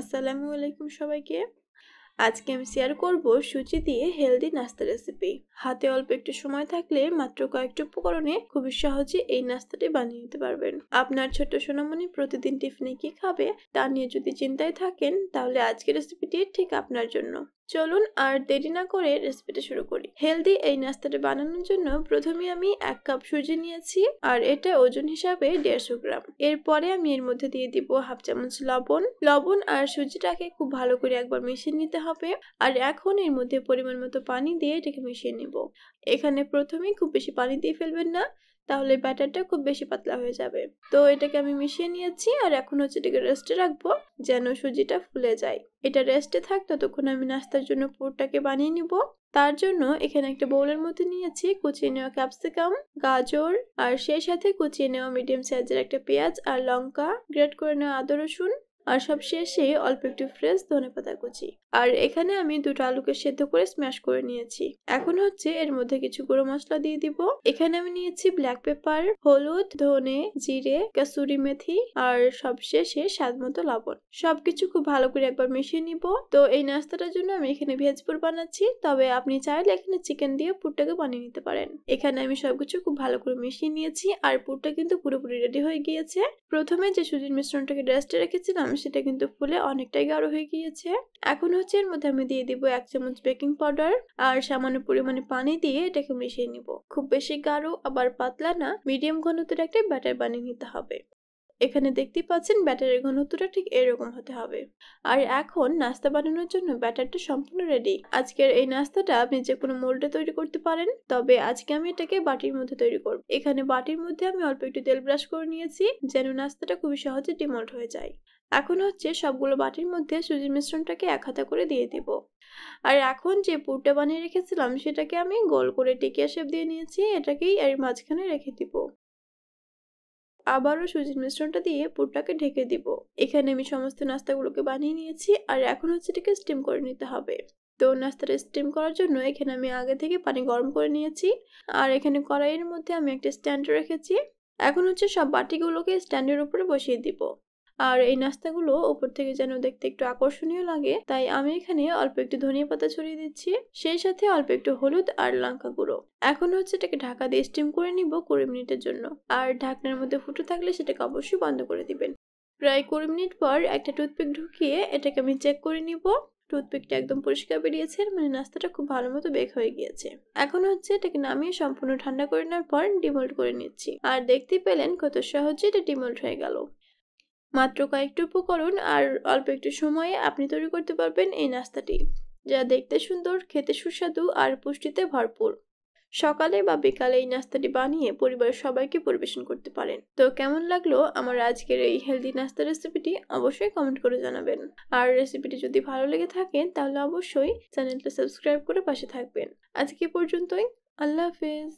আসসালামু আলাইকুম সবাইকে। আজকে আমি শেয়ার করব সুজি দিয়ে হেলদি নাস্তা রেসিপি। হাতে অল্প একটু সময় থাকলে মাত্র কয়েকটি উপকরণে খুবই সহজে এই নাস্তাটি বানিয়ে নিতে পারবেন। আপনার ছোট্ট সোনামণি প্রতিদিন টিফিনে কি খাবে তা নিয়ে যদি চিন্তায় থাকেন, তাহলে আজকের রেসিপিটি ঠিক আপনার জন্য। চলুন আর দেরি না করে রেসিপিটা শুরু করি। হেলদি এই নাস্তাটা বানানোর জন্য প্রথমে আমি 1 কাপ সুজি নিয়েছি, আর এটা ওজন হিসাবে 150 গ্রাম। এরপরে আমি এর মধ্যে দিয়ে দিব হাফ চামচ লবণ আর সুজিটাকে খুব ভালো করে একবার মিশিয়ে নিতে হবে। আর এখন এর মধ্যে পরিমাণ মতো পানি দিয়ে এটাকে মিশিয়ে নিব। এখানে প্রথমেই খুব বেশি পানি দিয়ে ফেলবেন না, তাহলে ব্যাটারটা খুব বেশি পাতলা হয়ে যাবে। তো এটাকে আমি মিশিয়ে নিয়েছি, আর এখন হচ্ছে এটাকে রেস্টে রাখবো যেন সুজিটা ফুলে যায়। এটা রেস্টে থাক, ততক্ষণ আমি নাস্তার জন্য পুরটাকে বানিয়ে নিব। তার জন্য এখানে একটা বোলের মধ্যে নিয়েছি কুচিয়ে নেওয়া ক্যাপসিকাম, গাজর, আর সেই সাথে কুচিয়ে নেওয়া মিডিয়াম সাইজের একটা পেঁয়াজ আর লঙ্কা, গ্রেট করে নেওয়া আদা রসুন, আর সব শেষে অল্প একটু ফ্রেশ ধনেপাতা কুচি। আর এখানে আমি 2টা আলুকে সেদ্ধ করে স্ম্যাশ করে নিয়েছি। এখন হচ্ছে এর মধ্যে কিছু গুঁড়ো মশলা দিয়ে দিব। এখানে আমি নিয়েছি ব্ল্যাক পেপার, হলুদ, ধনে, জিরে, কাসুরি মেথি, আর সব শেষে স্বাদ মতো লবণ। সবকিছু খুব ভালো করে একবার মিশিয়ে নিব। তো এই নাস্তাটার জন্য আমি এখানে ভেজ পুর বানাচ্ছি, তবে আপনি চাইলে এখানে চিকেন দিয়ে পুরটাকে বানিয়ে নিতে পারেন। এখানে আমি সবকিছু খুব ভালো করে মিশিয়ে নিয়েছি, আর পুরটা কিন্তু পুরোপুরি রেডি হয়ে গিয়েছে। প্রথমে যে সুজির মিশ্রণটাকে রেস্টে রেখেছিলাম সেটা কিন্তু ফুলে অনেকটাই গাঢ় হয়ে গিয়েছে। এখন হচ্ছে এর মধ্যে আমি দিয়ে দিব 1 চামচ বেকিং পাউডার, আর সামান্য পরিমাণে পানি দিয়ে এটাকে মিশিয়ে নিব। খুব বেশি গাঢ় আবার পাতলা না, মিডিয়াম ঘনত্বের একটা ব্যাটার বানিয়ে নিতে হবে। এখানে দেখতে পাচ্ছেন ব্যাটারের ঘনত্বটা ঠিক এরকম হতে হবে। আর এখন নাস্তা বানানোর জন্য ব্যাটারটা সম্পূর্ণ রেডি। আজকের এই নাস্তাটা আপনি যে কোনো মোল্ডে তৈরি করতে পারেন, তবে আজকে আমি এটাকে বাটির মধ্যে তৈরি করব। এখানে বাটির মধ্যে আমি অল্প একটু তেল ব্রাশ করে নিয়েছি যেন নাস্তাটা খুবই সহজে ডিমোল্ড হয়ে যায়। এখন হচ্ছে সবগুলো বাটির মধ্যে সুজির মিশ্রণটাকে এক হাতা করে দিয়ে দিব। আর এখন যে পুরটা বানিয়ে রেখেছিলাম সেটাকে আমি গোল করে টিকিয়া শেপ দিয়ে নিয়েছি, এটাকেই এর মাঝখানে রেখে দিব। আবারও সুজির মিশ্রণটা দিয়ে পুরটাকে ঢেকে দিব। এখানে আমি সমস্ত নাস্তাগুলোকে বানিয়ে নিয়েছি, আর এখন হচ্ছে এটাকে স্টিম করে নিতে হবে। তো নাস্তাটা স্টিম করার জন্য এখানে আমি আগে থেকে পানি গরম করে নিয়েছি, আর এখানে কড়াইয়ের মধ্যে আমি একটা স্ট্যান্ড রেখেছি। এখন হচ্ছে সব বাটিগুলোকে স্ট্যান্ডের উপরে বসিয়ে দিব। আর এই নাস্তাগুলো উপর থেকে যেন দেখতে একটু আকর্ষণীয় লাগে, তাই আমি এখানে অল্প একটু ধনিয়া পাতা ছড়িয়ে দিচ্ছি, সেই সাথে অল্প একটু হলুদ আর লঙ্কা গুঁড়ো। এখন হচ্ছে এটাকে ঢাকা দিয়ে স্টিম করে নিব 20 মিনিটের জন্য। আর ঢাকনার মধ্যে ফুটো থাকলে সেটাকে অবশ্যই বন্ধ করে দিবেন। প্রায় 20 মিনিট পর একটা টুথপিক ঢুকিয়ে এটাকে আমি চেক করে নিব। টুথপিকটা একদম পরিষ্কার বেরিয়েছে, মানে নাস্তাটা খুব ভালো মতো বেক হয়ে গিয়েছে। এখন হচ্ছে এটাকে নামিয়ে সম্পূর্ণ ঠান্ডা করে নেওয়ার পর ডিমোল্ড করে নিচ্ছি। আর দেখতে পেলেন কত সহজে এটা ডিমোল্ড হয়ে গেল। মাত্র কয়েকটি উপকরণ আর অল্প একটু সময়ে আপনি তৈরি করতে পারবেন এই নাস্তাটি, যা দেখতে সুন্দর, খেতে সুস্বাদু আর পুষ্টিতে ভরপুর। সকালে বা বিকালে এই নাস্তাটি বানিয়ে পরিবারের সবাইকে পরিবেশন করতে পারেন। তো কেমন লাগলো আমার আজকের এই হেলদি নাস্তা রেসিপিটি অবশ্যই কমেন্ট করে জানাবেন। আর রেসিপিটি যদি ভালো লেগে থাকে তাহলে অবশ্যই চ্যানেলটা সাবস্ক্রাইব করে পাশে থাকবেন। আজকে পর্যন্তই। আল্লাহ হাফেজ।